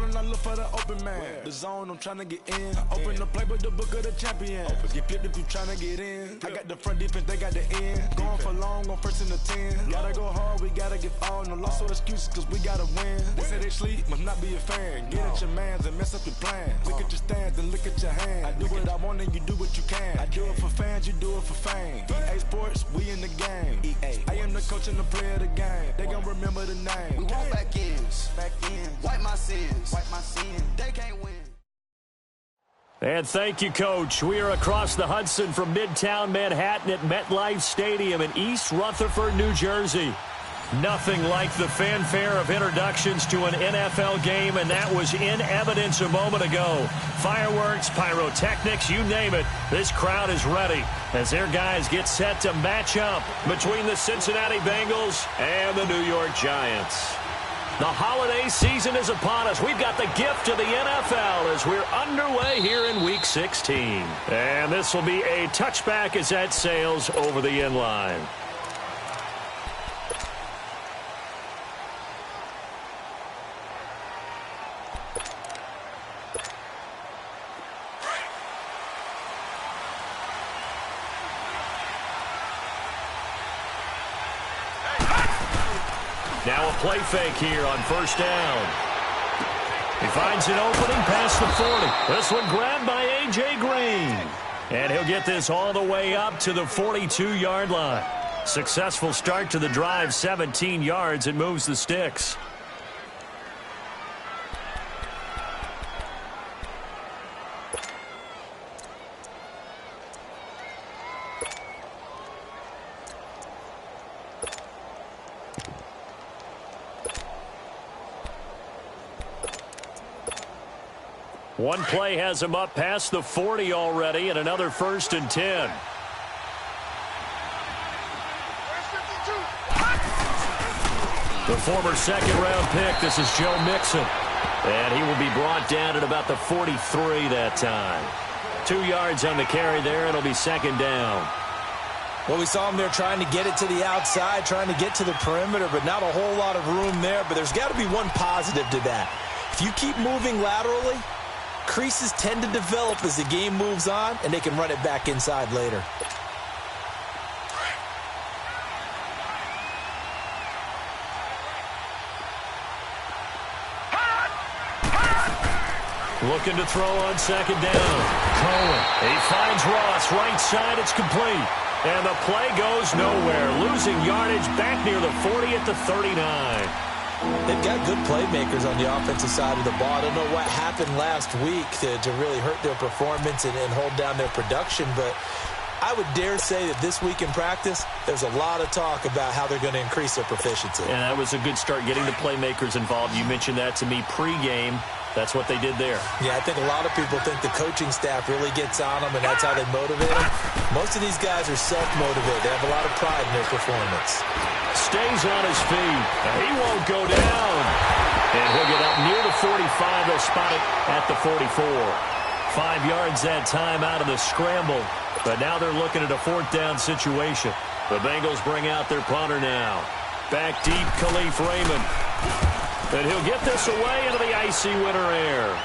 and I look for the open man. The zone, I'm trying to get in. Open the playbook, the book of the champion. Get flipped if you trying to get in. I got the front defense, they got the end. Going for long, on first and the 10. Gotta go hard, we gotta get all. No loss or excuses, cause we gotta win. They say they sleep, must not be a fan. Get at your mans and mess up your plans. Look at your stands and look at your hands. I do what I want and you do what you can. I do it for fans, you do it for fame. EA Sports, we in the game. EA. I am the coach and the player of the game. They gon' remember the name. We want back ends. Wipe my sins. They can't win. And thank you, Coach. We are across the Hudson from Midtown Manhattan at MetLife Stadium in East Rutherford, New Jersey. Nothing like the fanfare of introductions to an NFL game, and that was in evidence a moment ago. Fireworks, pyrotechnics, you name it. This crowd is ready as their guys get set to match up between the Cincinnati Bengals and the New York Giants. The holiday season is upon us. We've got the gift of the NFL as we're underway here in Week 16. And this will be a touchback as that sails over the end line. Now a play fake here on first down. He finds an opening past the 40. This one grabbed by A.J. Green. And he'll get this all the way up to the 42-yard line. Successful start to the drive, 17 yards. It moves the sticks. One play has him up past the 40 already, and another 1st and 10. The former second-round pick, this is Joe Mixon. And he will be brought down at about the 43 that time. 2 yards on the carry there, and it'll be second down. Well, we saw him there trying to get it to the outside, trying to get to the perimeter, but not a whole lot of room there. But there's got to be one positive to that. If you keep moving laterally, creases tend to develop as the game moves on, and they can run it back inside later. Looking to throw on second down. Cohen. He finds Ross. Right side, it's complete. And the play goes nowhere. Losing yardage back near the 40 at the 39. They've got good playmakers on the offensive side of the ball. I don't know what happened last week to really hurt their performance and hold down their production, but I would dare say that this week in practice, there's a lot of talk about how they're going to increase their proficiency. And that was a good start, getting the playmakers involved. You mentioned that to me pregame. That's what they did there. Yeah, I think a lot of people think the coaching staff really gets on them, and that's how they motivate them. Most of these guys are self-motivated. They have a lot of pride in their performance. Stays on his feet. He won't go down. And he'll get up near the 45. They'll spot it at the 44. 5 yards that time out of the scramble. But now they're looking at a 4th down situation. The Bengals bring out their punter now. Back deep, Khalif Raymond. And he'll get this away into the icy winter air.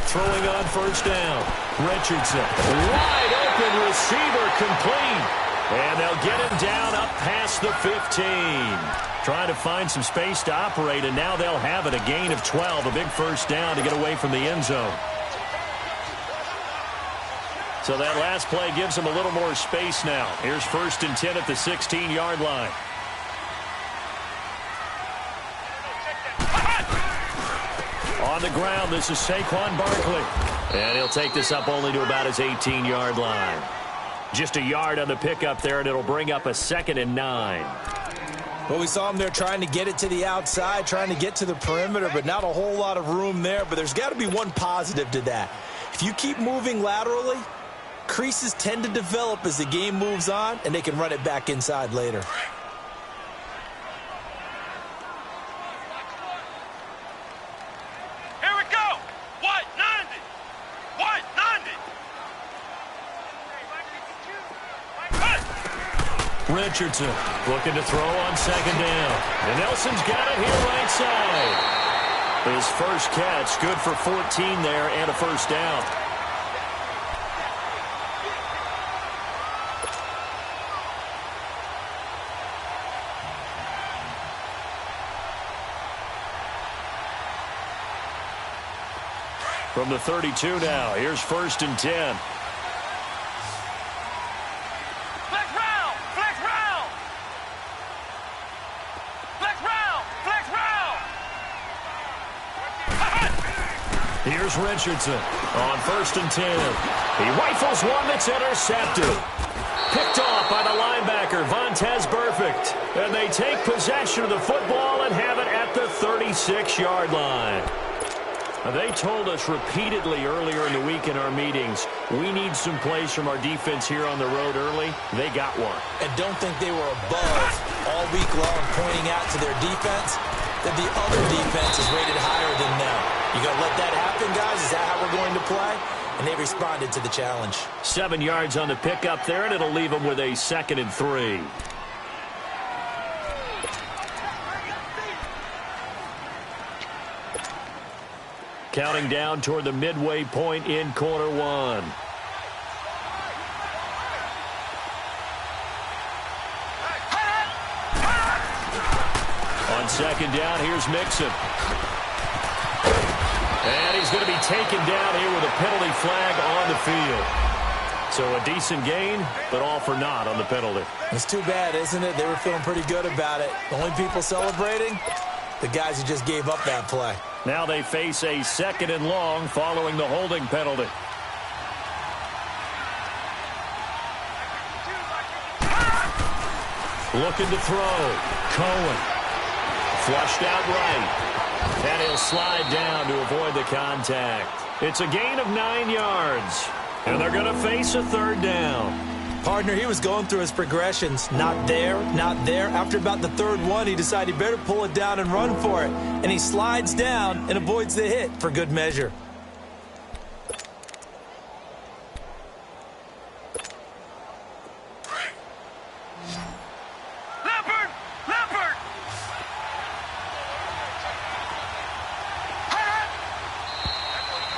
Throwing on first down. Richardson. Wide open receiver complete. And they'll get him down up past the 15. Trying to find some space to operate, and now they'll have it. A gain of 12. A big first down to get away from the end zone. So that last play gives them a little more space now. Here's 1st and 10 at the 16-yard line. On the ground, this is Saquon Barkley. And he'll take this up only to about his 18-yard line. Just a yard on the pickup there, and it'll bring up a 2nd and 9. Well, we saw him there trying to get it to the outside, trying to get to the perimeter, but not a whole lot of room there. But there's got to be one positive to that. If you keep moving laterally, Creases tend to develop as the game moves on, and they can run it back inside later. Here we go. White 90. White 90. Richardson looking to throw on second down. And Nelson's got it here right side. His first catch, good for 14 there and a first down. From the 32 now, here's 1st and 10. Flex round. Flex round. Flex round. Flex round. Here's Richardson on 1st and 10. He rifles one that's intercepted. Picked off by the linebacker, Vontaze Burfict. And they take possession of the football and have it at the 36-yard line. Now, they told us repeatedly earlier in the week in our meetings, we need some plays from our defense here on the road early. They got one. And don't think they were above all week long pointing out to their defense that the other defense is rated higher than them. You going to let that happen, guys? Is that how we're going to play? And they responded to the challenge. 7 yards on the pickup there, and it'll leave them with a 2nd and 3. Counting down toward the midway point in quarter one. On second down, here's Mixon. And he's going to be taken down here with a penalty flag on the field. So a decent gain, but all for naught on the penalty. It's too bad, isn't it? They were feeling pretty good about it. The only people celebrating, the guys who just gave up that play. Now they face a 2nd and long following the holding penalty. Looking to throw. Cohen. Flushed out right. And he'll slide down to avoid the contact. It's a gain of 9 yards. And they're going to face a 3rd down. Partner, he was going through his progressions. Not there, not there. After about the 3rd one, he decided he better pull it down and run for it. And he slides down and avoids the hit for good measure. Leopard! Leopard!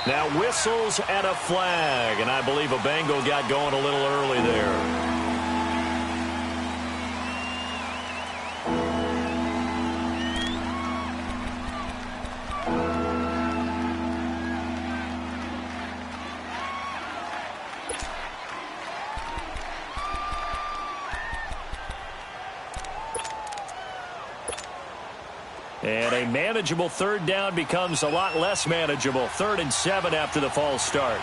Now whistles and a flag, and I believe a Bengal got going a little early there. And a manageable 3rd down becomes a lot less manageable. 3rd and 7 after the false start.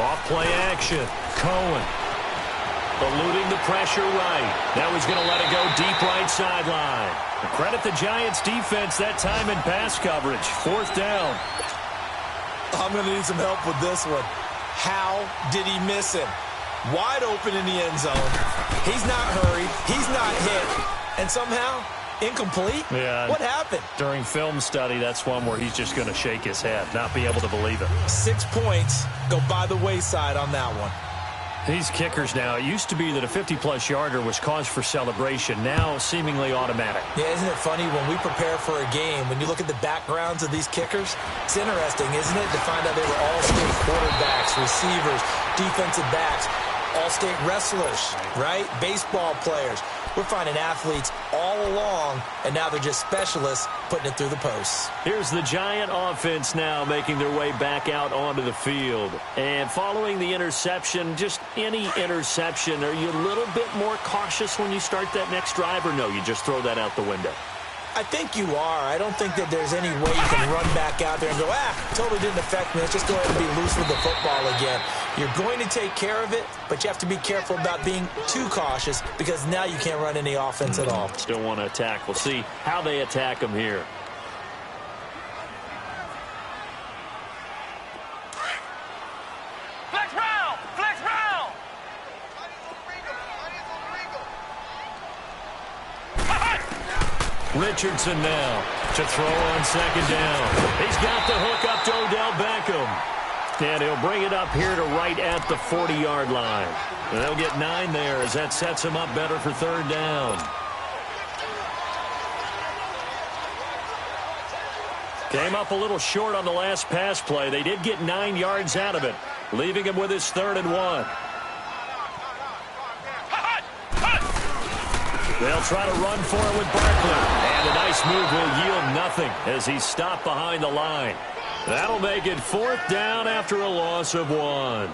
Off play action. Cohen. Eluding the pressure right. Now he's going to let it go deep right sideline. Credit the Giants defense that time in pass coverage. 4th down. I'm going to need some help with this one. How did he miss him? Wide open in the end zone. He's not hurried. He's not hit. And somehow, incomplete? Yeah. What happened? During film study, that's one where he's just going to shake his head, not be able to believe it. 6 points go by the wayside on that one. These kickers now, it used to be that a 50-plus yarder was cause for celebration. Now, seemingly automatic. Yeah, isn't it funny when we prepare for a game, when you look at the backgrounds of these kickers, it's interesting, isn't it, to find out they were all-state quarterbacks, receivers, defensive backs, all-state wrestlers, right? Baseball players. We're finding athletes all along, and now they're just specialists putting it through the posts. Here's the Giant offense now making their way back out onto the field. And following the interception, just any interception, are you a little bit more cautious when you start that next drive, or no, you just throw that out the window? I think you are. I don't think that there's any way you can run back out there and go, totally didn't affect me. Let's just go ahead and be loose with the football again. You're going to take care of it, but you have to be careful about being too cautious because now you can't run any offense at all. Still want to attack. We'll see how they attack them here. Richardson now to throw on second down. He's got the hook up to Odell Beckham. And he'll bring it up here to right at the 40-yard line. And they'll get 9 there as that sets him up better for third down. Came up a little short on the last pass play. They did get 9 yards out of it, leaving him with his 3rd and 1. They'll try to run for it with Barkley. And a nice move will yield nothing as he's stopped behind the line. That'll make it 4th down after a loss of 1. All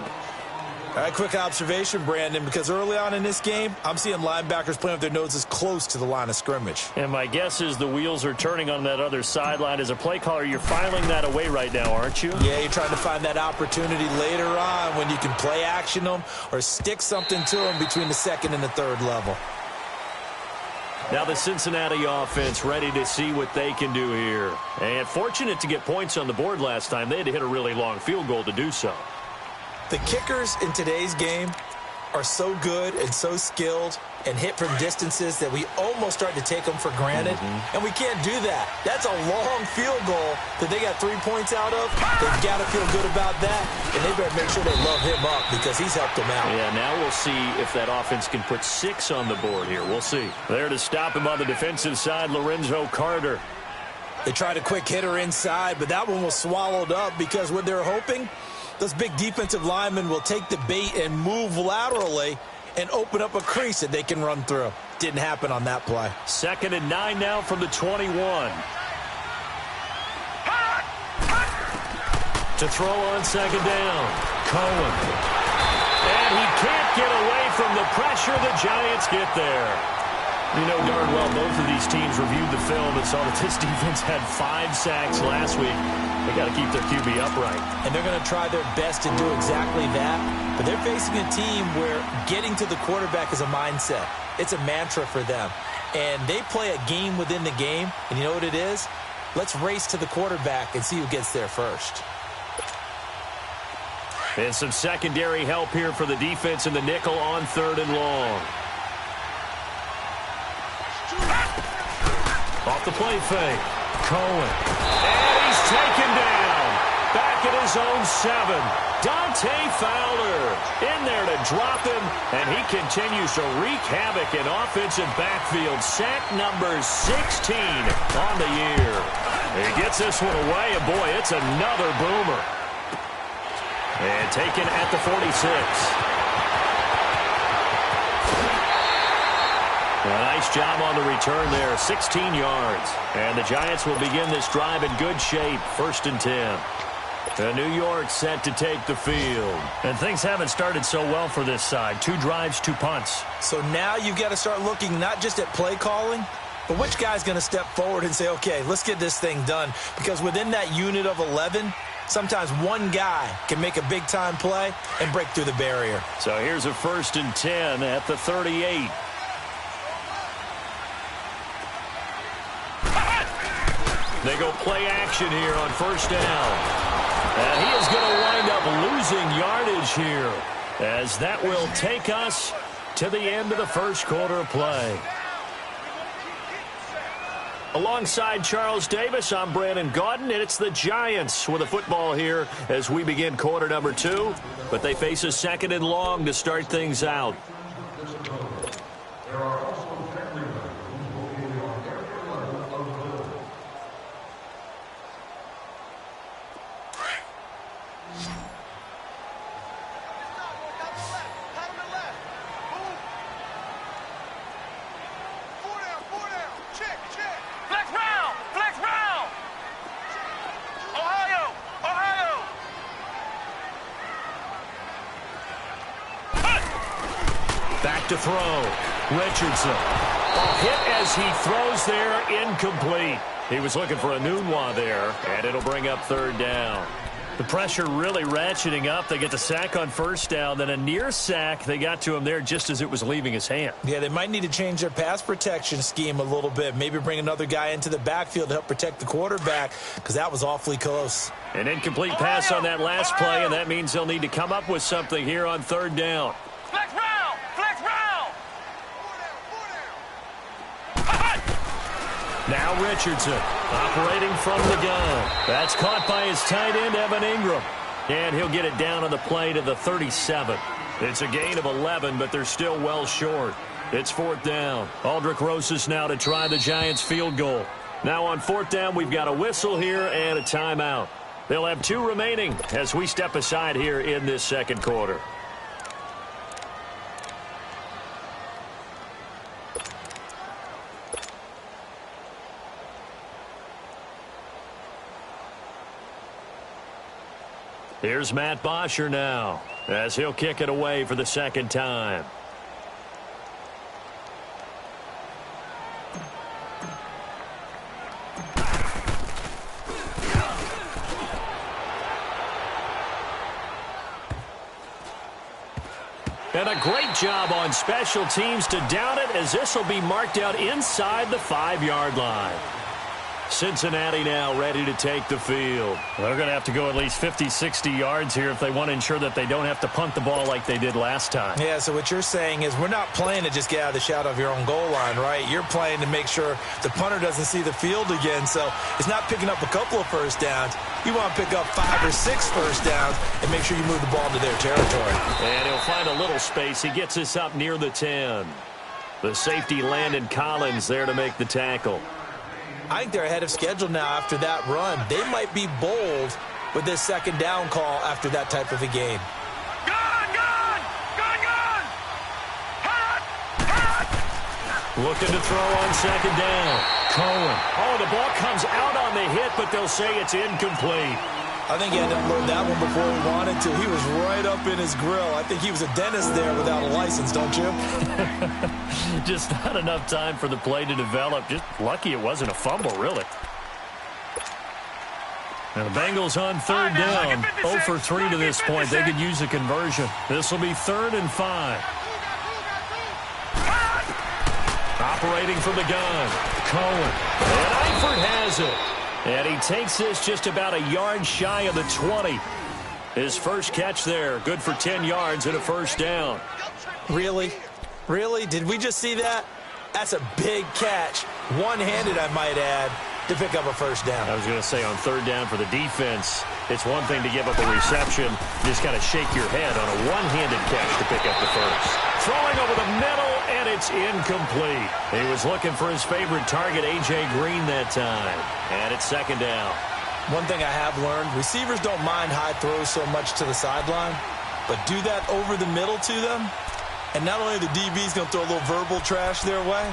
right, quick observation, Brandon, because early on in this game, I'm seeing linebackers playing with their noses close to the line of scrimmage. And my guess is the wheels are turning on that other sideline. As a play caller, you're filing that away right now, aren't you? Yeah, you're trying to find that opportunity later on when you can play action them or stick something to them between the 2nd and the 3rd level. Now the Cincinnati offense ready to see what they can do here. And fortunate to get points on the board last time. They had to hit a really long field goal to do so. The kickers in today's game are so good and so skilled and hit from distances that we almost start to take them for granted. And we can't do that. That's a long field goal that they got 3 points out of. They've got to feel good about that, and they better make sure they love him up because he's helped them out. Yeah, now we'll see if that offense can put 6 on the board here. We'll see. There to stop him on the defensive side, Lorenzo Carter. They tried a quick hitter inside, but that one was swallowed up because what they're hoping, those big defensive linemen will take the bait and move laterally and open up a crease that they can run through. Didn't happen on that play. 2nd and 9 now from the 21. To throw on second down, Cohen. And he can't get away from the pressure. The Giants get there. You know darn well both of these teams reviewed the film and saw that this defense had 5 sacks last week. They got to keep their QB upright. And they're going to try their best to do exactly that. But they're facing a team where getting to the quarterback is a mindset. It's a mantra for them. And they play a game within the game. And you know what it is? Let's race to the quarterback and see who gets there first. And some secondary help here for the defense in the nickel on 3rd and long. Off the play fake. Cohen. And he's taken down. Back at his own 7. Dante Fowler in there to drop him. And he continues to wreak havoc in offensive backfield. Sack number 16 on the year. He gets this one away. And boy, it's another boomer. And taken at the 46. A nice job on the return there, 16 yards. And the Giants will begin this drive in good shape, 1st and 10. New York set to take the field. And things haven't started so well for this side. 2 drives, 2 punts. So now you've got to start looking not just at play calling, but which guy's going to step forward and say, okay, let's get this thing done. Because within that unit of 11, sometimes one guy can make a big-time play and break through the barrier. So here's a 1st and 10 at the 38. They go play action here on 1st down. And he is going to wind up losing yardage here as that will take us to the end of the 1st quarter of play. Alongside Charles Davis, I'm Brandon Gaudin, and it's the Giants with the football here as we begin quarter number 2. But they face a 2nd and long to start things out. Back to throw. Richardson. A hit as he throws there, incomplete. He was looking for a Nunwa there, and it'll bring up 3rd down. The pressure really ratcheting up. They get the sack on 1st down, then a near sack. They got to him there just as it was leaving his hand. Yeah, they might need to change their pass protection scheme a little bit. Maybe bring another guy into the backfield to help protect the quarterback because that was awfully close. An incomplete pass on that last play, and that means they'll need to come up with something here on 3rd down. Flex round! Flex round! Now Richardson operating from the gun. That's caught by his tight end, Evan Ingram. And he'll get it down on the play to the 37. It's a gain of 11, but they're still well short. It's 4th down. Aldrich Rosas now to try the Giants field goal. Now on 4th down, we've got a whistle here and a timeout. They'll have 2 remaining as we step aside here in this second quarter. Here's Matt Bosher now as he'll kick it away for the second time. And a great job on special teams to down it, as this will be marked out inside the 5-yard line. Cincinnati now ready to take the field. They're going to have to go at least 50, 60 yards here if they want to ensure that they don't have to punt the ball like they did last time. Yeah, so what you're saying is we're not playing to just get out of the shadow of your own goal line, right? You're playing to make sure the punter doesn't see the field again. So it's not picking up a couple of first downs. You want to pick up 5 or 6 first downs and make sure you move the ball to their territory. And he'll find a little space. He gets us up near the 10. The safety, Landon Collins, there to make the tackle. I think they're ahead of schedule now after that run. They might be bold with this second down call after that type of a game. Gun! Gun! Gun! Gun! Hot! Hot! Looking to throw on second down. Cohen. Oh, the ball comes out on the hit, but they'll say it's incomplete. I think he had to load that one before he wanted to. He was right up in his grill. I think he was a dentist there without a license, don't you? Just not enough time for the play to develop. Just lucky it wasn't a fumble, really. Now the Bengals on 3rd down. 0 for 3 to this point. They could use a conversion. This will be 3rd and 5. Operating from the gun. Cohen. And Eifert has it. And he takes this just about a yard shy of the 20. His first catch there, good for 10 yards and a first down. Really? Really? Did we just see that? That's a big catch. One-handed, I might add, to pick up a first down. I was going to say on 3rd down for the defense, it's one thing to give up a reception. Just kind of shake your head on a one-handed catch to pick up the first. Throwing over the middle, and it's incomplete. He was looking for his favorite target, A.J. Green, that time. And it's 2nd down. One thing I have learned, receivers don't mind high throws so much to the sideline, but do that over the middle to them, and not only the DB's going to throw a little verbal trash their way,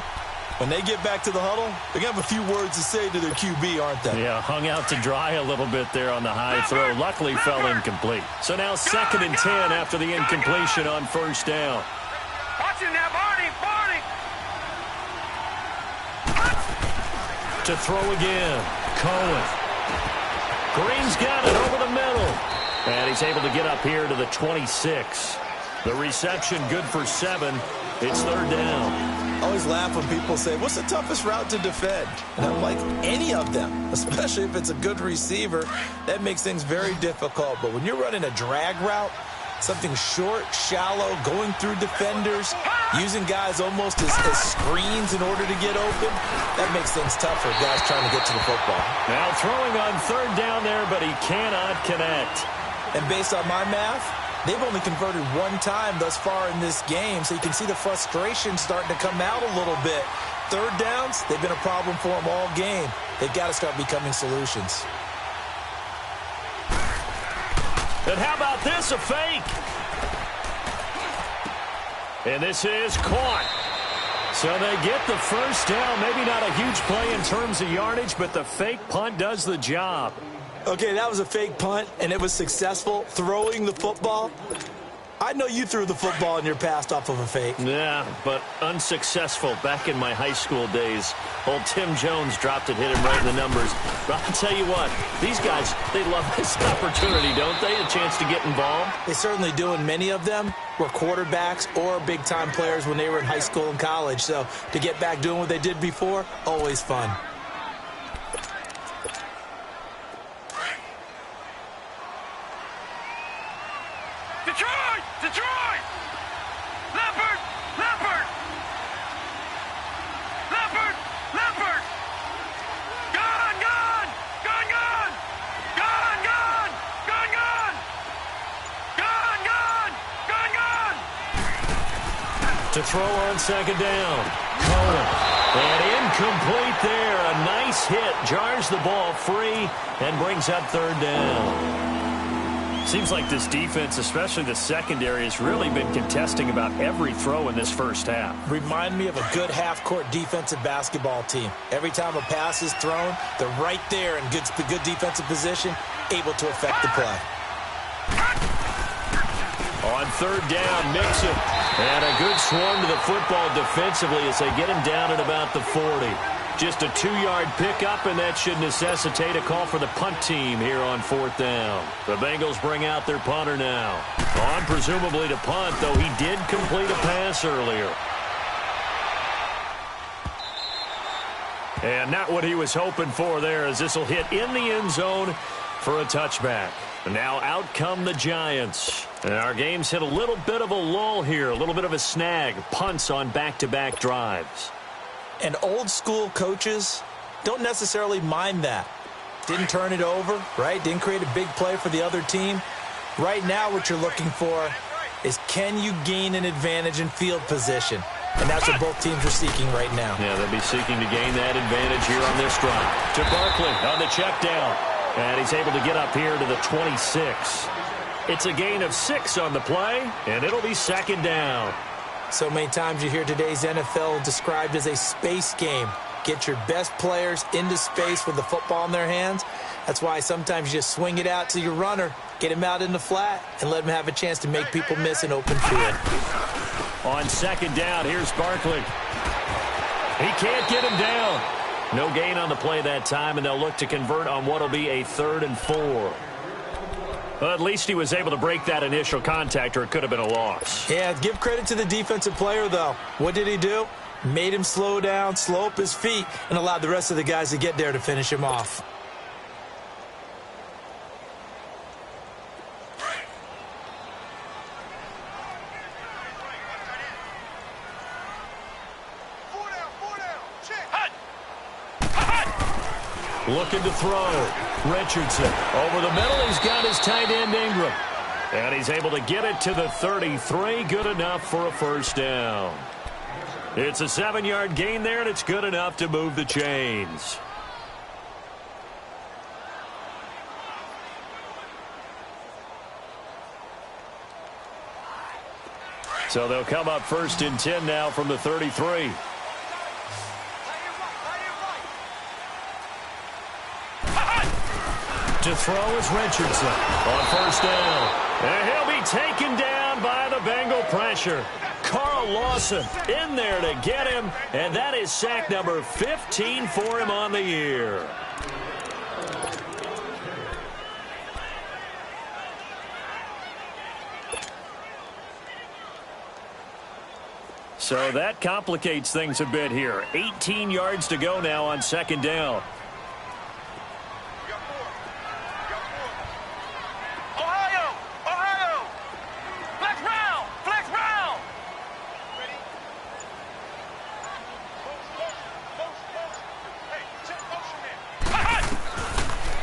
when they get back to the huddle, they're going to have a few words to say to their QB, aren't they? Yeah, hung out to dry a little bit there on the high throw. Luckily fell incomplete. So now 2nd and 10 after the incompletion on 1st down. Watching that, Barney! Barney! To throw again. Cohen. Green's got it over the middle. And he's able to get up here to the 26. The reception good for 7. It's 3rd down. I always laugh when people say, what's the toughest route to defend? And I'm like, any of them, especially if it's a good receiver. That makes things very difficult. But when you're running a drag route, something short, shallow, going through defenders, using guys almost as screens in order to get open, that makes things tough for guys trying to get to the football. Now throwing on 3rd down there, but he cannot connect. And based on my math, they've only converted one time thus far in this game, so you can see the frustration starting to come out a little bit. 3rd downs, they've been a problem for them all game. They've got to start becoming solutions. And how about this, a fake? And this is caught. So they get the first down. Maybe not a huge play in terms of yardage, but the fake punt does the job. Okay, that was a fake punt, and it was successful. Throwing the football, I know you threw the football in your past off of a fake. Yeah, but unsuccessful back in my high school days. Old Tim Jones dropped it, hit him right in the numbers. But I'll tell you what, these guys, they love this opportunity, don't they? A chance to get involved. They certainly do, and many of them were quarterbacks or big-time players when they were in high school and college. So to get back doing what they did before, always fun. Detroit! Detroit! Leopard! Leopard! Leopard! Leopard! To throw on second down. Cohen. And incomplete there. A nice hit. Jars the ball free and brings up third down. Seems like this defense, especially the secondary, has really been contesting about every throw in this first half. Remind me of a good half-court defensive basketball team. Every time a pass is thrown, they're right there in good defensive position, able to affect the play. On third down, Mixon. And a good swarm to the football defensively as they get him down at about the 40. Just a 2-yard pickup, and that should necessitate a call for the punt team here on fourth down. The Bengals bring out their punter now. On presumably to punt, though he did complete a pass earlier. And not what he was hoping for there, as this will hit in the end zone for a touchback. Now out come the Giants. And our game's hit a little bit of a lull here, a little bit of a snag. Punts on back-to-back drives. And old-school coaches don't necessarily mind that. Didn't turn it over, right? Didn't create a big play for the other team. Right now what you're looking for is, can you gain an advantage in field position? And that's what both teams are seeking right now. Yeah, they'll be seeking to gain that advantage here on this drive. To Barkley on the check down. And he's able to get up here to the 26. It's a gain of 6 on the play, and it'll be second down. So many times you hear today's NFL described as a space game. Get your best players into space with the football in their hands. That's why sometimes you just swing it out to your runner, get him out in the flat, and let him have a chance to make people miss an open field. On second down, here's Barkley. He can't get him down. No gain on the play that time, and they'll look to convert on what will be a 3rd and 4. Well, at least he was able to break that initial contact, or it could have been a loss. Yeah, give credit to the defensive player, though. What did he do? Made him slow down, slow up his feet, and allowed the rest of the guys to get there to finish him off. Looking to throw. Richardson over the middle. He's got his tight end Ingram. And he's able to get it to the 33. Good enough for a first down. It's a 7-yard gain there, and it's good enough to move the chains. So they'll come up 1st and 10 now from the 33. To throw is Richardson on first down. And he'll be taken down by the Bengal pressure. Carl Lawson in there to get him, and that is sack number 15 for him on the year. So that complicates things a bit here. 18 yards to go now on second down.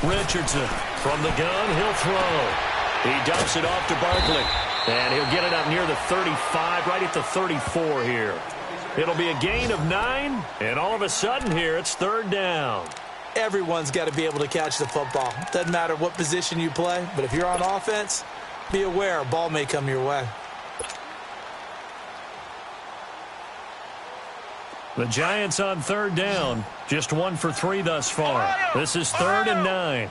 Richardson from the gun, he'll throw. He dumps it off to Barkley. And he'll get it up near the 35, right at the 34 here. It'll be a gain of 9, and all of a sudden here, it's third down. Everyone's got to be able to catch the football. Doesn't matter what position you play, but if you're on offense, be aware a ball may come your way. The Giants on third down, just 1 for 3 thus far. This is 3rd and 9.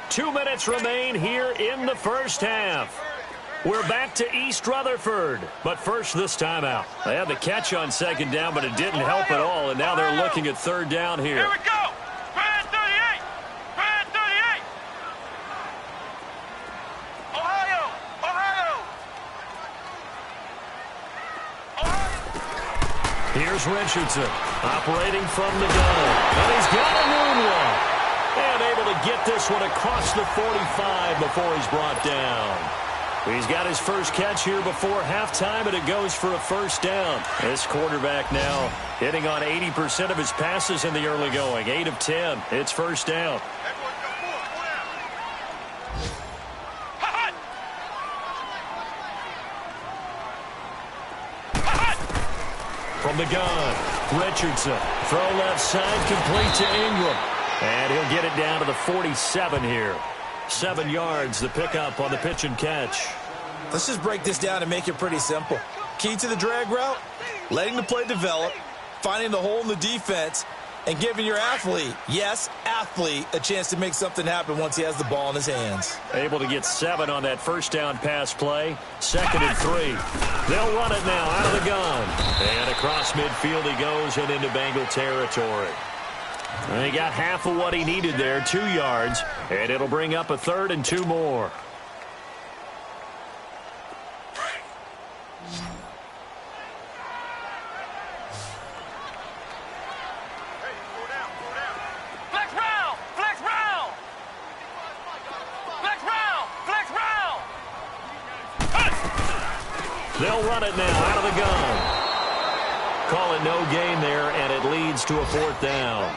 Two minutes remain here in the first half. We're back to East Rutherford, but first this timeout. They had the catch on second down, but it didn't help at all, and now they're looking at third down here. Here we go. Brand 38. Brand 38. Ohio. Here's Richardson operating from the gun, and he's got a moonwalk. And able to get this one across the 45 before he's brought down. He's got his first catch here before halftime, and it goes for a first down. This quarterback now hitting on 80% of his passes in the early going. 8 of 10. It's first down. the gun. Richardson, throw left side, complete to Ingram. And he'll get it down to the 47 here. 7 yards, the pickup on the pitch and catch. Let's just break this down and make it pretty simple. Key to the drag route, letting the play develop, finding the hole in the defense, and giving your athlete, yes, athlete, a chance to make something happen once he has the ball in his hands. Able to get 7 on that first down pass play. 2nd and 3. They'll run it now out of the gun. And across midfield he goes and into Bengal territory. And he got half of what he needed there, 2 yards. And it'll bring up a 3rd and 2 more. They'll run it now out of the gun. Call it no gain there, and it leads to a 4th down.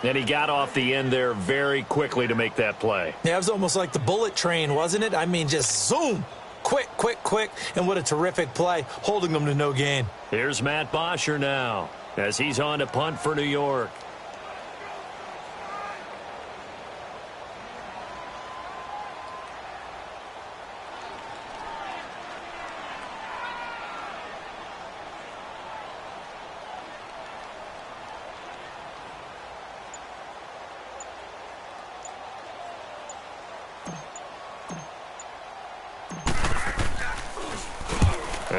And he got off the end there very quickly to make that play. Yeah, it was almost like the bullet train, wasn't it? I mean, just zoom. Quick, quick, quick. And what a terrific play, holding them to no gain. Here's Matt Bosher now as he's on to punt for New York.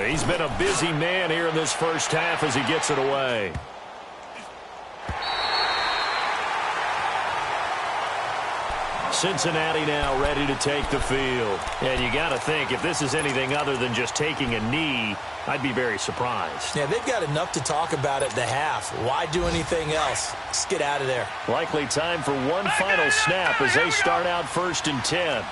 He's been a busy man here in this first half as he gets it away. Cincinnati now ready to take the field. And you got to think, if this is anything other than just taking a knee, I'd be very surprised. Yeah, they've got enough to talk about at the half. Why do anything else? Just get out of there. Likely time for one final snap as they start out 1st and 10.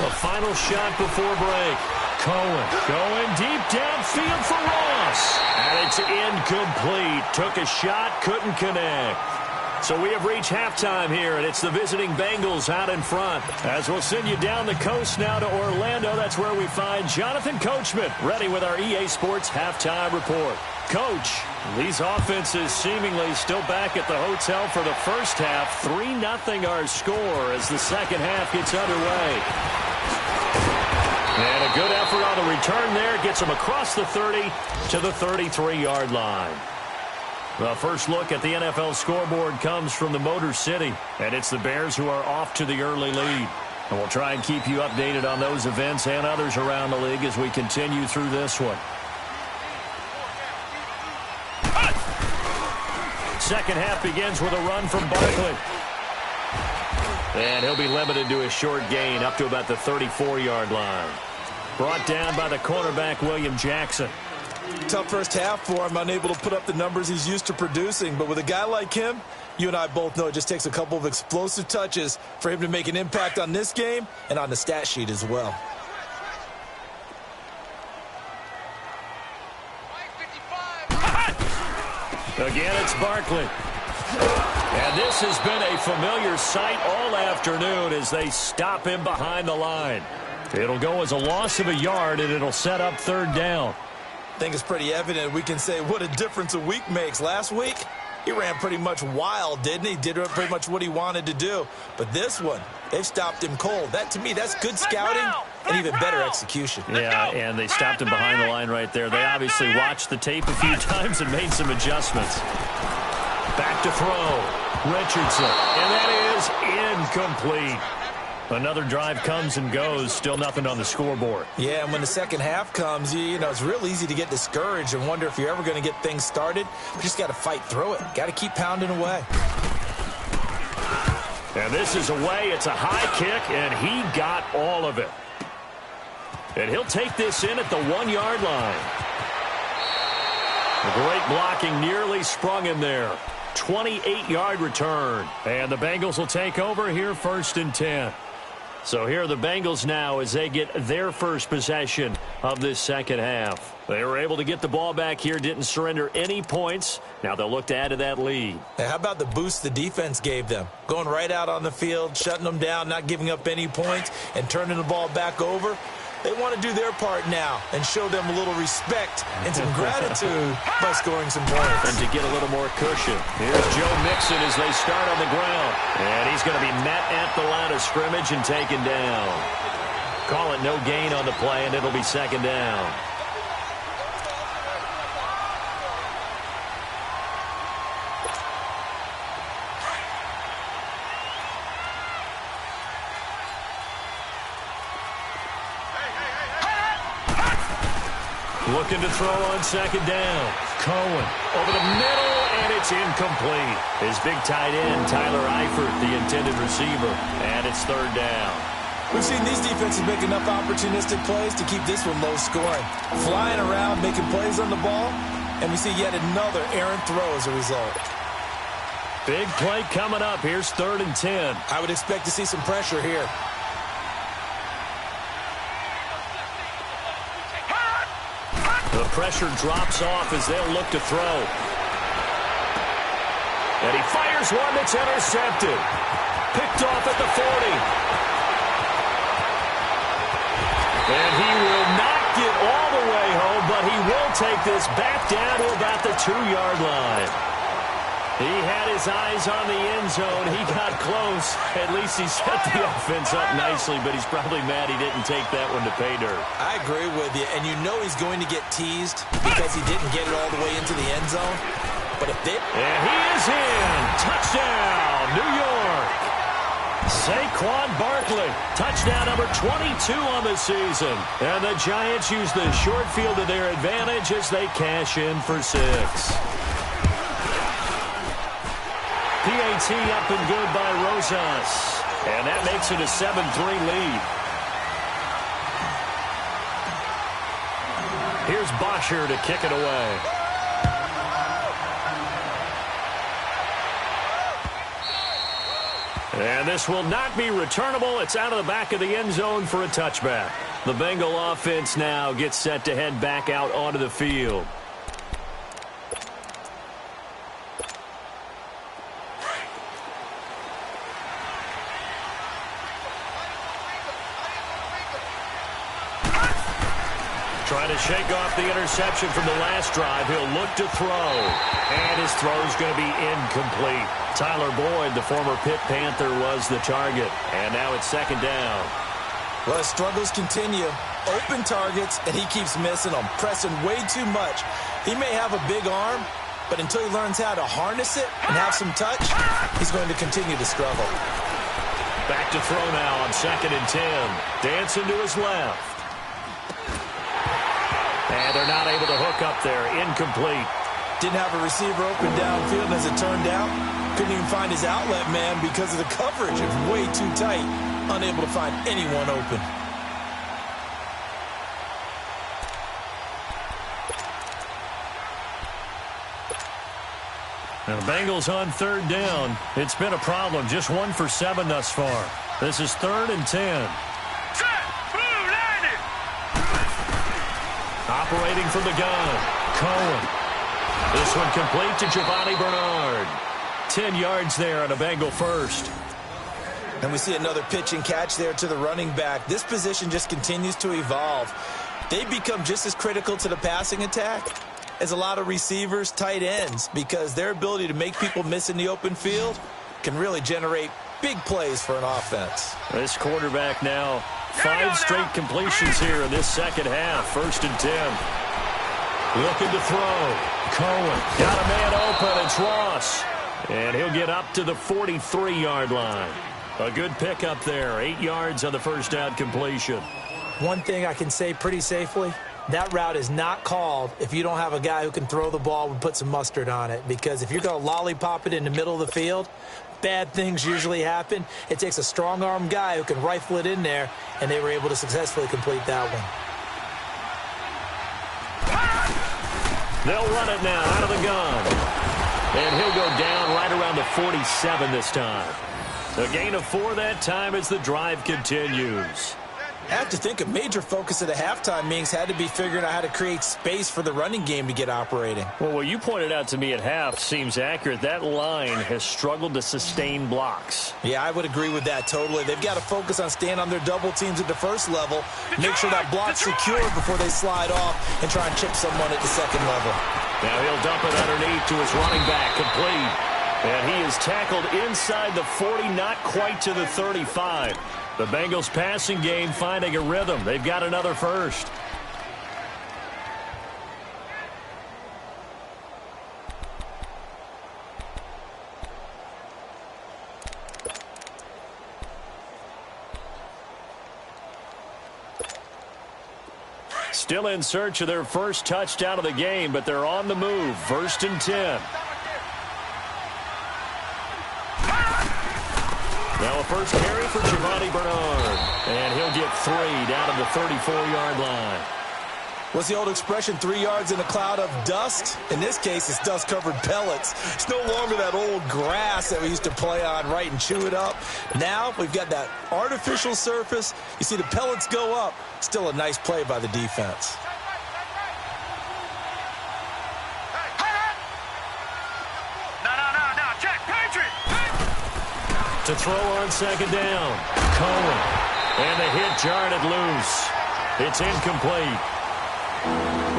A final shot before break. Cohen going deep downfield for Ross. And it's incomplete. Took a shot, couldn't connect. So we have reached halftime here, and it's the visiting Bengals out in front. As we'll send you down the coast now to Orlando, that's where we find Jonathan Coachman, ready with our EA Sports halftime report. Coach, these offenses seemingly still back at the hotel for the first half. 3-0 our score as the second half gets underway. And a good effort on the return there. Gets him across the 30 to the 33-yard line. The first look at the NFL scoreboard comes from the Motor City. And it's the Bears who are off to the early lead. And we'll try and keep you updated on those events and others around the league as we continue through this one. Second half begins with a run from Barkley. And he'll be limited to a short gain up to about the 34-yard line. Brought down by the cornerback, William Jackson. Tough first half for him, unable to put up the numbers he's used to producing. But with a guy like him, you and I both know it just takes a couple of explosive touches for him to make an impact on this game and on the stat sheet as well. Again, it's Barkley. And this has been a familiar sight all afternoon as they stop him behind the line. It'll go as a loss of a yard, and it'll set up 3rd down. I think it's pretty evident we can say what a difference a week makes. Last week, he ran pretty much wild, didn't he? Did pretty much what he wanted to do. But this one, they've stopped him cold. That, to me, that's good scouting and even better execution. Yeah, and they stopped him behind the line right there. They obviously watched the tape a few times and made some adjustments. Back to throw. Richardson. And that is incomplete. Another drive comes and goes. Still nothing on the scoreboard. Yeah, and when the second half comes, you know, it's real easy to get discouraged and wonder if you're ever going to get things started. You just got to fight through it. Got to keep pounding away. And this is away. It's a high kick, and he got all of it. And he'll take this in at the 1-yard line. The great blocking nearly sprung him there. 28-yard return. And the Bengals will take over here 1st and 10. So here are the Bengals now as they get their first possession of this second half. They were able to get the ball back here, didn't surrender any points. Now they'll look to add to that lead. Hey, how about the boost the defense gave them? Going right out on the field, shutting them down, not giving up any points, and turning the ball back over. They want to do their part now and show them a little respect and some gratitude by scoring some points. And to get a little more cushion, here's Joe Mixon as they start on the ground. And he's going to be met at the line of scrimmage and taken down. Call it no gain on the play, and it'll be second down. Looking to throw on second down. Cohen over the middle, and it's incomplete. His big tight end, Tyler Eifert, the intended receiver, and it's third down. We've seen these defenses make enough opportunistic plays to keep this one low scoring. Flying around, making plays on the ball, and we see yet another errant throw as a result. Big play coming up. Here's 3rd and 10. I would expect to see some pressure here. The pressure drops off as they'll look to throw. And he fires one that's intercepted. Picked off at the 40. And he will not get all the way home, but he will take this back down to about the 2-yard line. He had his eyes on the end zone. He got close. At least he set the offense up nicely, but he's probably mad he didn't take that one to pay dirt. I agree with you, and you know he's going to get teased because he didn't get it all the way into the end zone. But if they... And he is in. Touchdown, New York. Saquon Barkley, touchdown number 22 on the season. And the Giants use the short field to their advantage as they cash in for 6. PAT up and good by Rosas. And that makes it a 7-3 lead. Here's Bosher to kick it away. And this will not be returnable. It's out of the back of the end zone for a touchback. The Bengal offense now gets set to head back out onto the field. Trying to shake off the interception from the last drive. He'll look to throw. And his throw's going to be incomplete. Tyler Boyd, the former Pitt Panther, was the target. And now it's second down. Well, his struggles continue. Open targets, and he keeps missing them, pressing way too much. He may have a big arm, but until he learns how to harness it and have some touch, he's going to continue to struggle. Back to throw now on 2nd and 10. Dancing to his left. And they're not able to hook up there. Incomplete. Didn't have a receiver open downfield, as it turned out. Couldn't even find his outlet man because of the coverage. It was way too tight. Unable to find anyone open. Now the Bengals on 3rd down. It's been a problem. Just 1 for 7 thus far. This is 3rd and 10. Operating from the gun, Cohen. This one complete to Giovanni Bernard. 10 yards there on a Bengal first. And we see another pitch and catch there to the running back. This position just continues to evolve. They become just as critical to the passing attack as a lot of receivers, tight ends, because their ability to make people miss in the open field can really generate big plays for an offense. This quarterback now, 5 straight completions here in this second half. 1st and 10. Looking to throw. Cohen got a man open. It's Ross. And he'll get up to the 43-yard line. A good pickup there. 8 yards on the first down completion. One thing I can say pretty safely, that route is not called if you don't have a guy who can throw the ball and put some mustard on it. Because if you're going to lollipop it in the middle of the field, bad things usually happen. It takes a strong-arm guy who can rifle it in there, and they were able to successfully complete that one. They'll run it now out of the gun. And he'll go down right around the 47 this time. A gain of 4 that time as the drive continues. I have to think a major focus of the halftime meetings had to be figuring out how to create space for the running game to get operating. Well, what you pointed out to me at half seems accurate. That line has struggled to sustain blocks. Yeah, I would agree with that totally. They've got to focus on staying on their double teams at the first level, make sure that block's secure before they slide off and try and chip someone at the second level. Now he'll dump it underneath to his running back, complete. And he is tackled inside the 40, not quite to the 35. The Bengals passing game finding a rhythm. They've got another first. Still in search of their first touchdown of the game, but they're on the move. 1st and 10. Now a first carry for Giovanni Bernard. And he'll get 3 down to the 34-yard line. What's the old expression, 3 yards in a cloud of dust? In this case, it's dust-covered pellets. It's no longer that old grass that we used to play on, right, and chew it up. Now we've got that artificial surface. You see the pellets go up. Still a nice play by the defense. To throw on 2nd down. Cohen. And the hit jarred it loose. It's incomplete.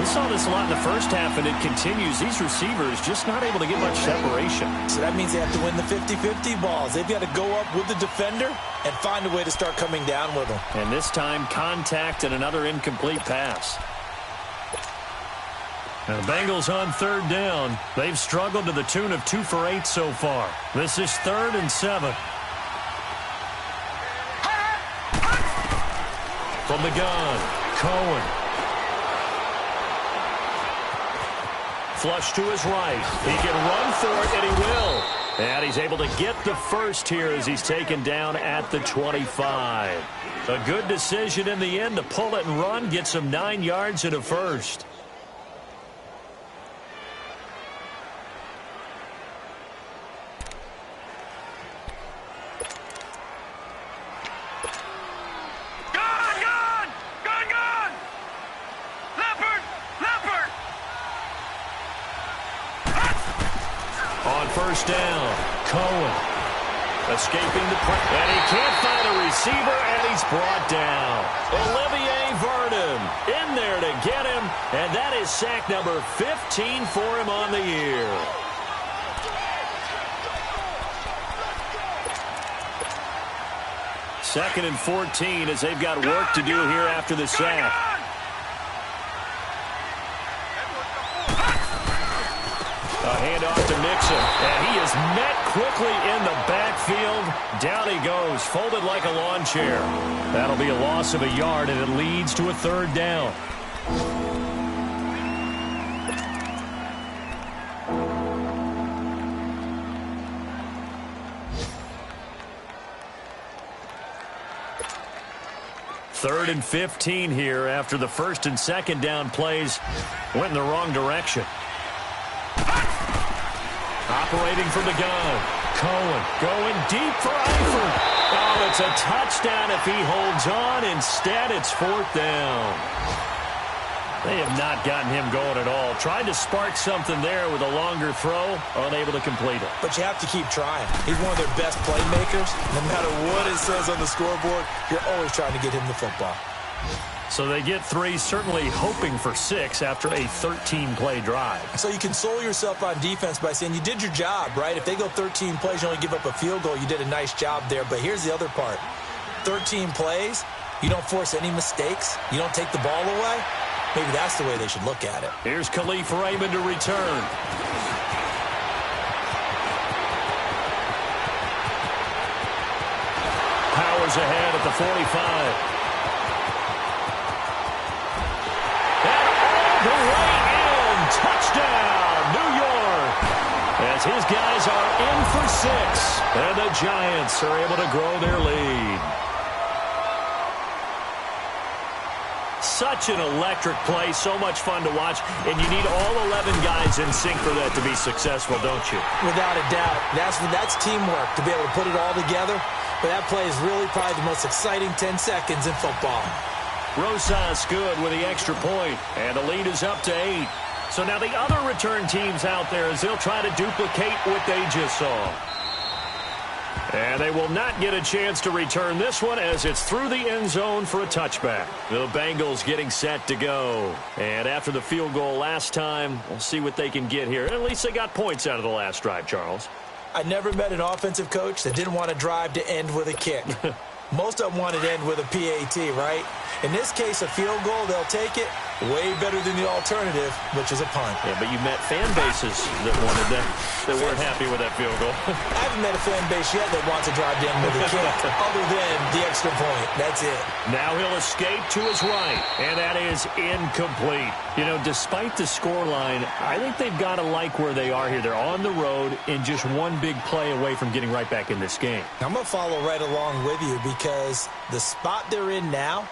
We saw this a lot in the first half, and it continues. These receivers just not able to get much separation. So that means they have to win the 50-50 balls. They've got to go up with the defender and find a way to start coming down with them. And this time, contact and another incomplete pass. Now the Bengals on 3rd down. They've struggled to the tune of 2 for 8 so far. This is 3rd and 7. From the gun, Cohen. Flush to his right. He can run for it, and he will. And he's able to get the first here as he's taken down at the 25. A good decision in the end to pull it and run, get some 9 yards and a first. First down, Cohen escaping the pressure, and he can't find a receiver, and he's brought down. Olivier Vernon in there to get him, and that is sack number 15 for him on the year. Second and 14 as they've got work to do here after the sack. A handoff to Mixon, and he is met quickly in the backfield. Down he goes, folded like a lawn chair. That'll be a loss of a yard, and it leads to a 3rd down. Third and 15 here after the 1st and 2nd down plays went in the wrong direction. Operating from the gun. Cohen going deep for Eifert. Oh, it's a touchdown if he holds on. Instead, it's 4th down. They have not gotten him going at all. Tried to spark something there with a longer throw. Unable to complete it. But you have to keep trying. He's one of their best playmakers. No matter what it says on the scoreboard, you're always trying to get him the football. So they get 3, certainly hoping for 6 after a 13-play drive. So you console yourself on defense by saying you did your job, right? If they go 13 plays, you only give up a field goal, you did a nice job there. But here's the other part. 13 plays, you don't force any mistakes, you don't take the ball away. Maybe that's the way they should look at it. Here's Khalif Raymond to return. Powers ahead at the 45. The way in, touchdown, New York, as his guys are in for 6, and the Giants are able to grow their lead. Such an electric play, so much fun to watch, and you need all 11 guys in sync for that to be successful, don't you? Without a doubt. That's teamwork, to be able to put it all together. but that play is really probably the most exciting 10 seconds in football. Rosas good with the extra point, and the lead is up to 8. So now the other return teams out there as they'll try to duplicate what they just saw. And they will not get a chance to return this one as it's through the end zone for a touchback. The Bengals getting set to go. And after the field goal last time, we'll see what they can get here. At least they got points out of the last drive, Charles. I never met an offensive coach that didn't want to drive to end with a kick. Most of them wanted to end with a PAT, right? In this case, a field goal, they'll take it. Way better than the alternative, which is a punt. Yeah, but you met fan bases that wanted that, that weren't happy with that field goal. I haven't met a fan base yet that wants to drive down with a kick, other than the extra point. That's it. Now he'll escape to his right, and that is incomplete. You know, despite the scoreline, I think they've got to like where they are here. They're on the road and just one big play away from getting right back in this game. I'm going to follow right along with you because the spot they're in now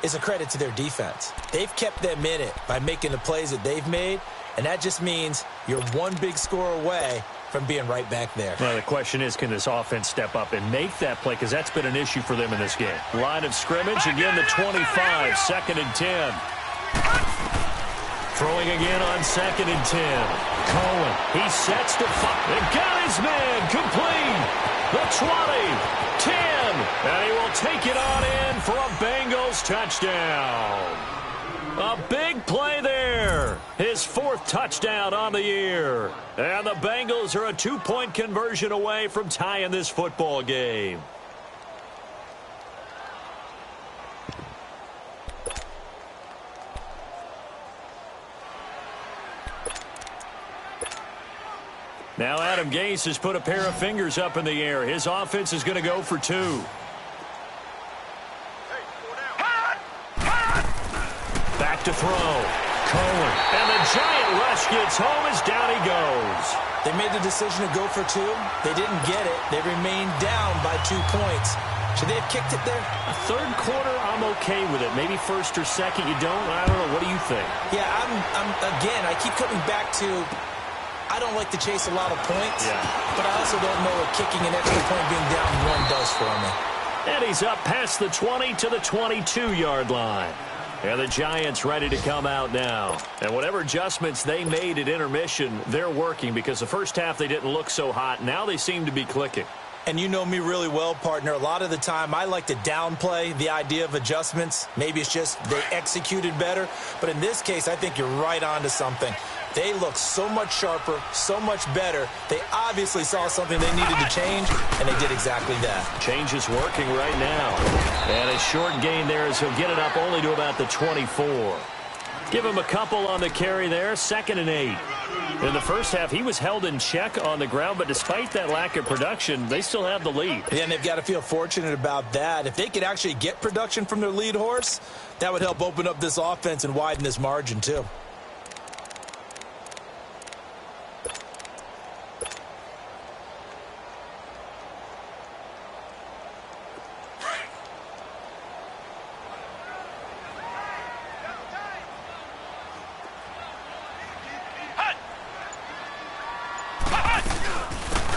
is a credit to their defense. They've kept them in it by making the plays that they've made, and that just means you're one big score away from being right back there. Well, the question is, can this offense step up and make that play? Because that's been an issue for them in this game. Line of scrimmage, again the 25, 2nd and 10. Throwing again on 2nd and 10. Cohen, he sets to fire. And got his man complete. The 20. 10, and he will take it on in for a Bengals touchdown. A big play there. His 4th touchdown on the year. And the Bengals are a 2-point conversion away from tying this football game. Now Adam Gase has put a pair of fingers up in the air. His offense is going to go for 2. Back to throw. Cohen. And the giant rush gets home as down he goes. They made the decision to go for 2. They didn't get it. They remained down by 2 points. Should they have kicked it there? Third quarter, I'm okay with it. Maybe first or second, you don't? I don't know. What do you think? Yeah, again, I keep coming back to I don't like to chase a lot of points, but I also don't know what kicking an extra point being down 1 does for me. And he's up past the 20 to the 22-yard line. And the Giants ready to come out now. And whatever adjustments they made at intermission, they're working because the first half they didn't look so hot. Now they seem to be clicking. And you know me really well, partner. A lot of the time I like to downplay the idea of adjustments. Maybe it's just they executed better. But in this case, I think you're right on to something. They look so much sharper, so much better. They obviously saw something they needed to change, and they did exactly that. Change is working right now. And a short gain there as he'll get it up only to about the 24. Give him a couple on the carry there, 2nd and 8. In the first half, he was held in check on the ground, but despite that lack of production, they still have the lead. Yeah, and they've got to feel fortunate about that. If they could actually get production from their lead horse, that would help open up this offense and widen this margin, too.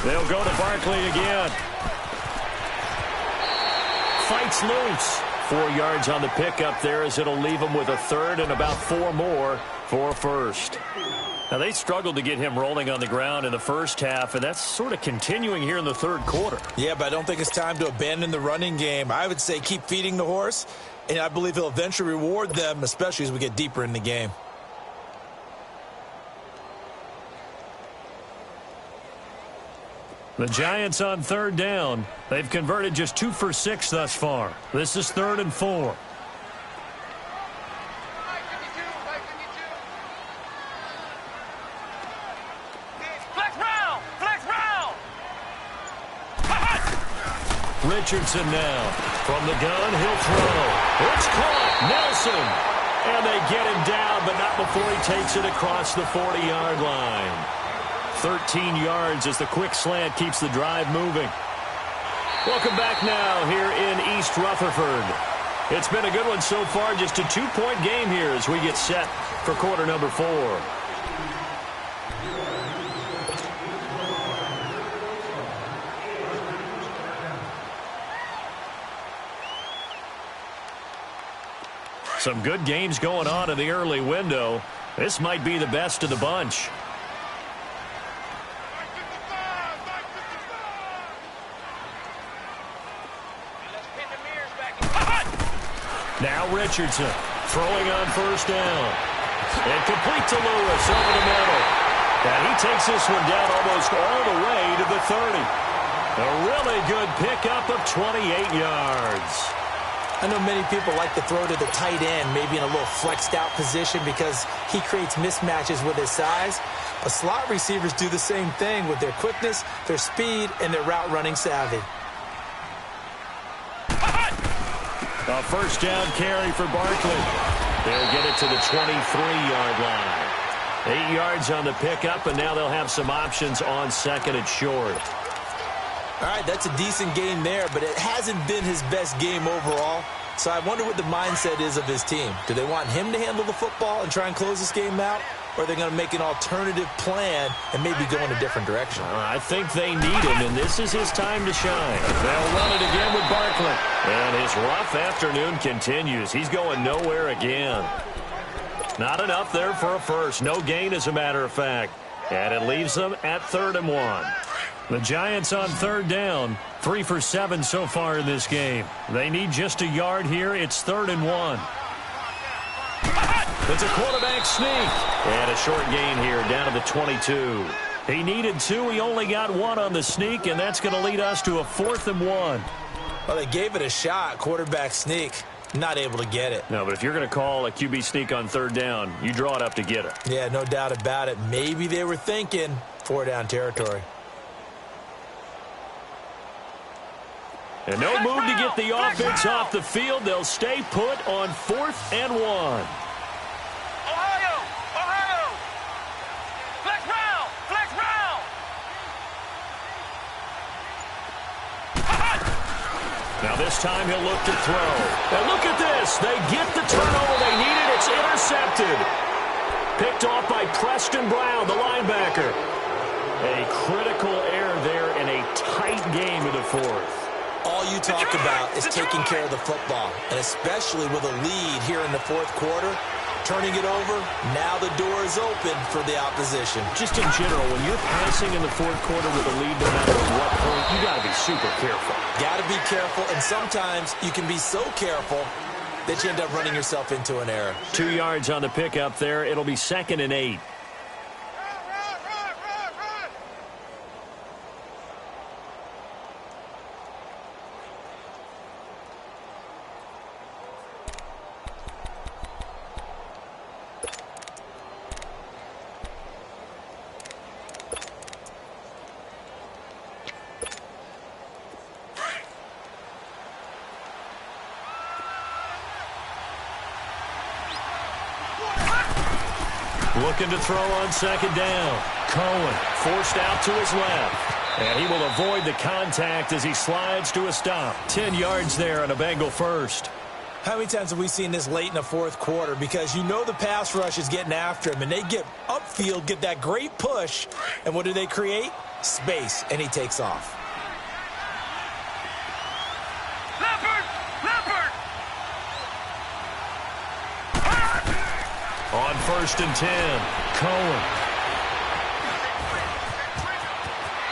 They'll go to Barkley again. Fights loose. 4 yards on the pickup there as it'll leave him with a 3rd and about 4 more for a 1st. Now, they struggled to get him rolling on the ground in the first half, and that's sort of continuing here in the 3rd quarter. Yeah, but I don't think it's time to abandon the running game. I would say keep feeding the horse, and I believe he'll eventually reward them, especially as we get deeper in the game. The Giants on 3rd down. They've converted just 2 for 6 thus far. This is 3rd and 4. Richardson now. From the gun, he'll throw. It's caught. Nelson. And they get him down, but not before he takes it across the 40-yard line. 13 yards as the quick slant keeps the drive moving. Welcome back now here in East Rutherford. It's been a good one so far, just a 2-point game here as we get set for quarter number 4. Some good games going on in the early window. This might be the best of the bunch. Now Richardson throwing on first down. And complete to Lewis over the middle. And he takes this one down almost all the way to the 30. A really good pickup of 28 yards. I know many people like to throw to the tight end, maybe in a little flexed out position because he creates mismatches with his size. But slot receivers do the same thing with their quickness, their speed, and their route running savvy. A first down carry for Barkley. They'll get it to the 23-yard line. 8 yards on the pickup, and now they'll have some options on second and short. All right, that's a decent game there, but it hasn't been his best game overall. So I wonder what the mindset is of his team. Do they want him to handle the football and try and close this game out? Or are they going to make an alternative plan and maybe go in a different direction? I think they need him, and this is his time to shine. They'll run it again with Barkley. And his rough afternoon continues. He's going nowhere again. Not enough there for a first. No gain, as a matter of fact. And it leaves them at 3rd and 1. The Giants on 3rd down. 3 for 7 so far in this game. They need just a yard here. It's 3rd and 1. It's a quarterback sneak. And a short gain here down to the 22. He needed 2. He only got 1 on the sneak, and that's going to lead us to a 4th and 1. Well, they gave it a shot, quarterback sneak. Not able to get it. No, but if you're going to call a QB sneak on 3rd down, you draw it up to get it. Yeah, no doubt about it. Maybe they were thinking 4-down territory. And no move to get the offense off the field. They'll stay put on 4th and 1. Now this time he'll look to throw. And look at this. They get the turnover they needed. It's intercepted. Picked off by Preston Brown, the linebacker. A critical error there in a tight game of the 4th. All you talk about is taking care of the football, and especially with a lead here in the 4th quarter. Turning it over, now the door is open for the opposition. Just in general, when you're passing in the 4th quarter with a lead, no matter what point, you got to be super careful. Got to be careful, and sometimes you can be so careful that you end up running yourself into an error. 2 yards on the pickup there. It'll be 2nd and 8. Looking to throw on 2nd down. Cohen forced out to his left. And he will avoid the contact as he slides to a stop. 10 yards there on a Bengal first. How many times have we seen this late in the 4th quarter? Because you know the pass rush is getting after him, and they get upfield, get that great push. And what do they create? Space, and he takes off. On 1st and 10, Cohen.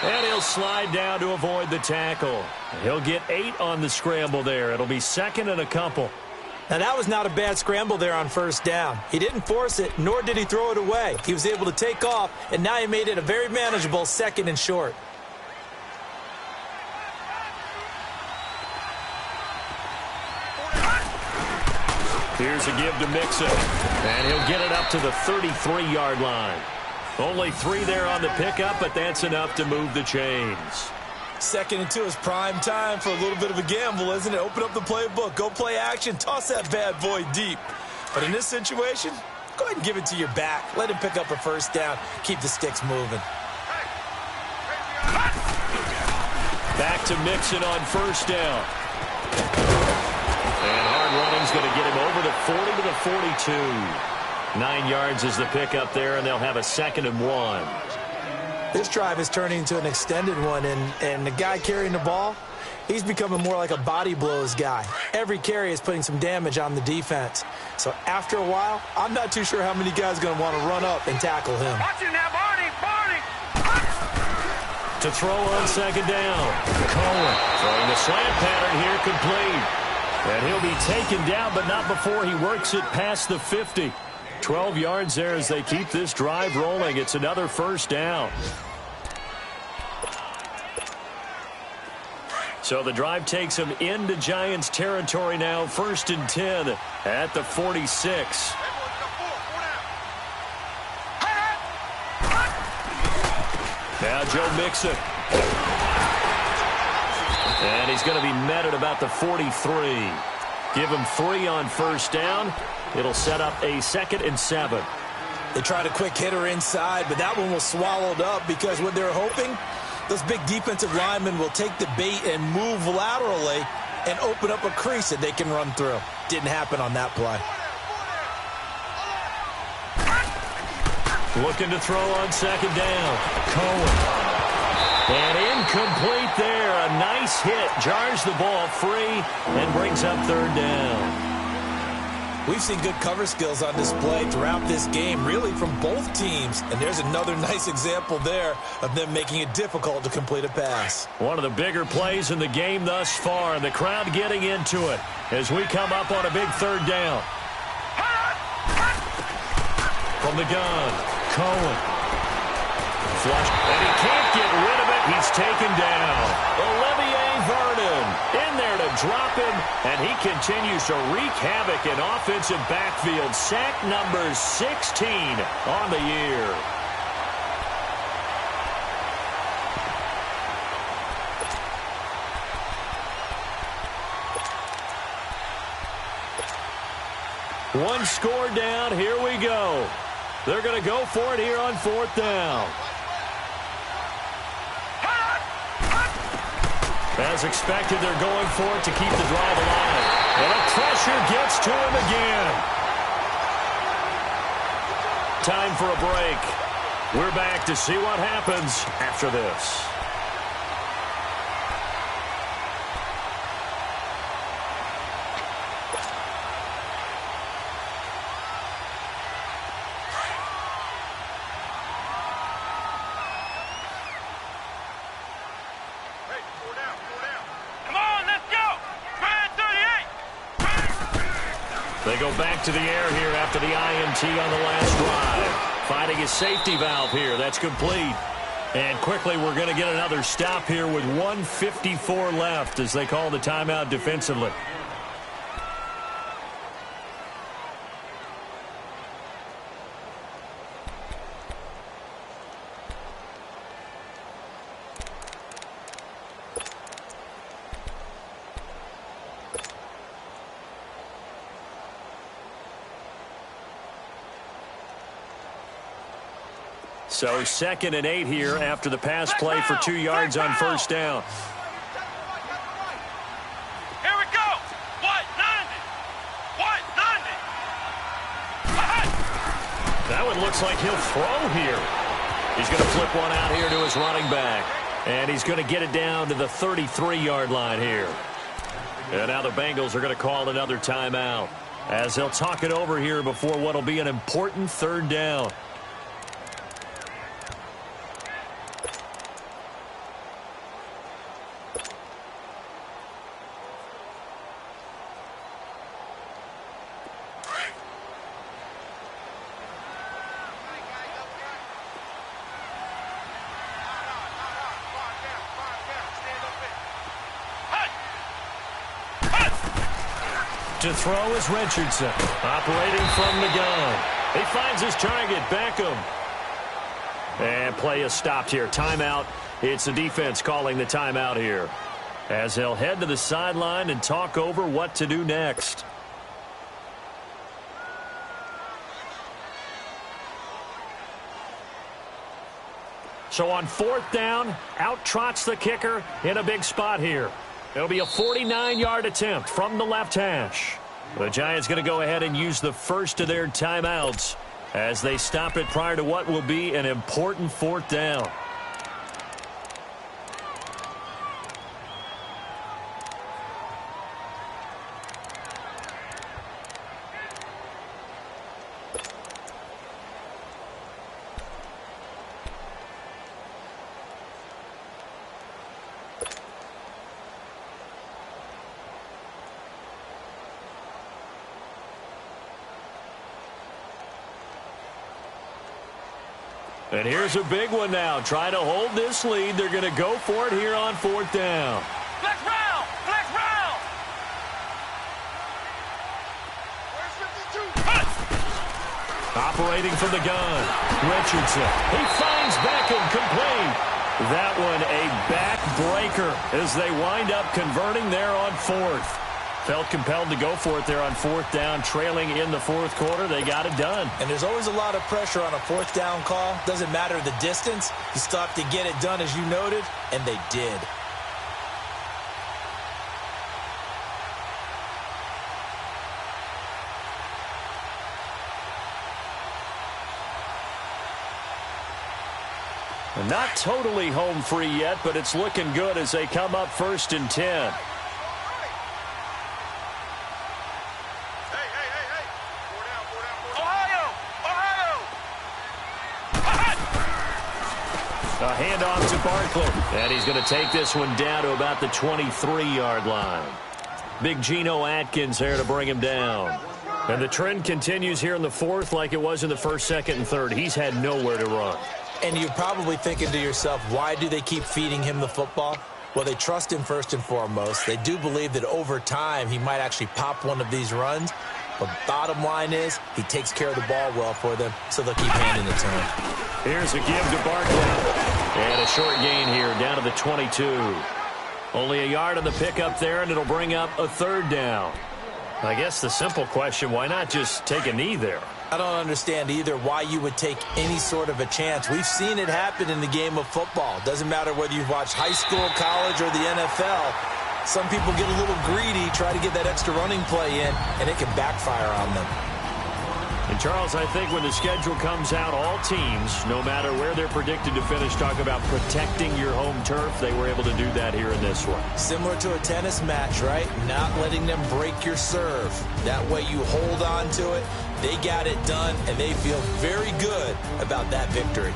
And he'll slide down to avoid the tackle. He'll get 8 on the scramble there. It'll be 2nd and a couple. Now, that was not a bad scramble there on 1st down. He didn't force it, nor did he throw it away. He was able to take off, and now he made it a very manageable 2nd and short. Here's a give to Mixon. And he'll get it up to the 33-yard line. Only 3 there on the pickup, but that's enough to move the chains. 2nd and 2 is prime time for a little bit of a gamble, isn't it? Open up the playbook, go play action, toss that bad boy deep. But in this situation, go ahead and give it to your back. Let him pick up a 1st down, keep the sticks moving. Back to Mixon on 1st down. And hard running's going to get him over the 40 to the 42. 9 yards is the pickup there, and they'll have a 2nd and 1. This drive is turning into an extended one, and the guy carrying the ball, He's becoming more like a body blows guy. Every carry is putting some damage on the defense. So after a while, I'm not too sure how many guys are going to want to run up and tackle him. Watch it now, Barney! To throw on second down. Cohen throwing the slant pattern here complete. And he'll be taken down, but not before he works it past the 50. 12 yards there as they keep this drive rolling. It's another first down. So the drive takes him into Giants territory now. 1st and 10 at the 46. Now Joe Mixon. And he's going to be met at about the 43. Give him 3 on first down. It'll set up a 2nd and 7. They tried a quick hitter inside, but that one was swallowed up because what they're hoping, those big defensive linemen will take the bait and move laterally and open up a crease that they can run through. Didn't happen on that play. Looking to throw on second down. Cohen. And incomplete there. A nice hit. Jars the ball free and brings up 3rd down. We've seen good cover skills on display throughout this game, really from both teams. And there's another nice example there of them making it difficult to complete a pass. One of the bigger plays in the game thus far. And the crowd getting into it as we come up on a big 3rd down. From the gun, Cohen. Flush, and he can't get rid of it. He's taken down. Olivier Vernon in there to drop him, and he continues to wreak havoc in offensive backfield. Sack number 16 on the year. One score down. Here we go. They're going to go for it here on 4th down. As expected, they're going for it to keep the drive alive. And the pressure gets to him again. Time for a break. We're back to see what happens after this. They go back to the air here after the INT on the last drive. Finding his safety valve here. That's complete. And quickly we're going to get another stop here with 1:54 left as they call the timeout defensively. So 2nd and 8 here after the pass play for 2 yards on first down. Here we go. What? 90. What? 90. That one looks like he'll throw here. He's going to flip one out here to his running back. And he's going to get it down to the 33-yard line here. And now the Bengals are going to call another timeout as they'll talk it over here before what will be an important 3rd down. To throw is Richardson, operating from the gun. He finds his target, Beckham. And play is stopped here. Timeout. It's the defense calling the timeout here as they'll head to the sideline and talk over what to do next. So on 4th down, out trots the kicker in a big spot here. It'll be a 49-yard attempt from the left hash. The Giants going to go ahead and use the first of their timeouts as they stop it prior to what will be an important 4th down. And here's a big one now. Trying to hold this lead. They're going to go for it here on 4th down. Flex round! Flex round! Where's 52? Cut! Operating from the gun. Richardson. He finds Beckham complete. That one a backbreaker as they wind up converting there on 4th. Felt compelled to go for it there on 4th down, trailing in the 4th quarter. They got it done. And there's always a lot of pressure on a 4th down call. Doesn't matter the distance. You still have to get it done, as you noted, and they did. Not totally home free yet, but it's looking good as they come up 1st and 10. A handoff to Barkley, and he's going to take this one down to about the 23-yard line. Big Geno Atkins there to bring him down. And the trend continues here in the 4th like it was in the 1st, 2nd, and 3rd. He's had nowhere to run. And you're probably thinking to yourself, why do they keep feeding him the football? Well, they trust him first and foremost. They do believe that over time he might actually pop one of these runs. But bottom line is he takes care of the ball well for them, so they'll keep handing it to him. Here's a give to Barkley. And a short gain here down to the 22. Only a yard on the pickup there, and it'll bring up a 3rd down. I guess the simple question, why not just take a knee there? I don't understand either why you would take any sort of a chance. We've seen it happen in the game of football. Doesn't matter whether you've watched high school, college, or the NFL. Some people get a little greedy, try to get that extra running play in, and it can backfire on them. And, Charles, I think when the schedule comes out, all teams, no matter where they're predicted to finish, talk about protecting your home turf. They were able to do that here in this one. Similar to a tennis match, right? Not letting them break your serve. That way you hold on to it. They got it done, and they feel very good about that victory.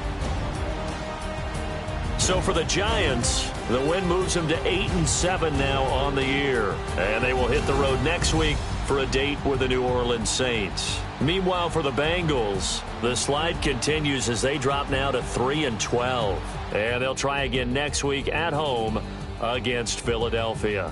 So for the Giants, the win moves them to 8-7 now on the year. And they will hit the road next week for a date with the New Orleans Saints. Meanwhile, for the Bengals, the slide continues as they drop now to 3-12. And they'll try again next week at home against Philadelphia.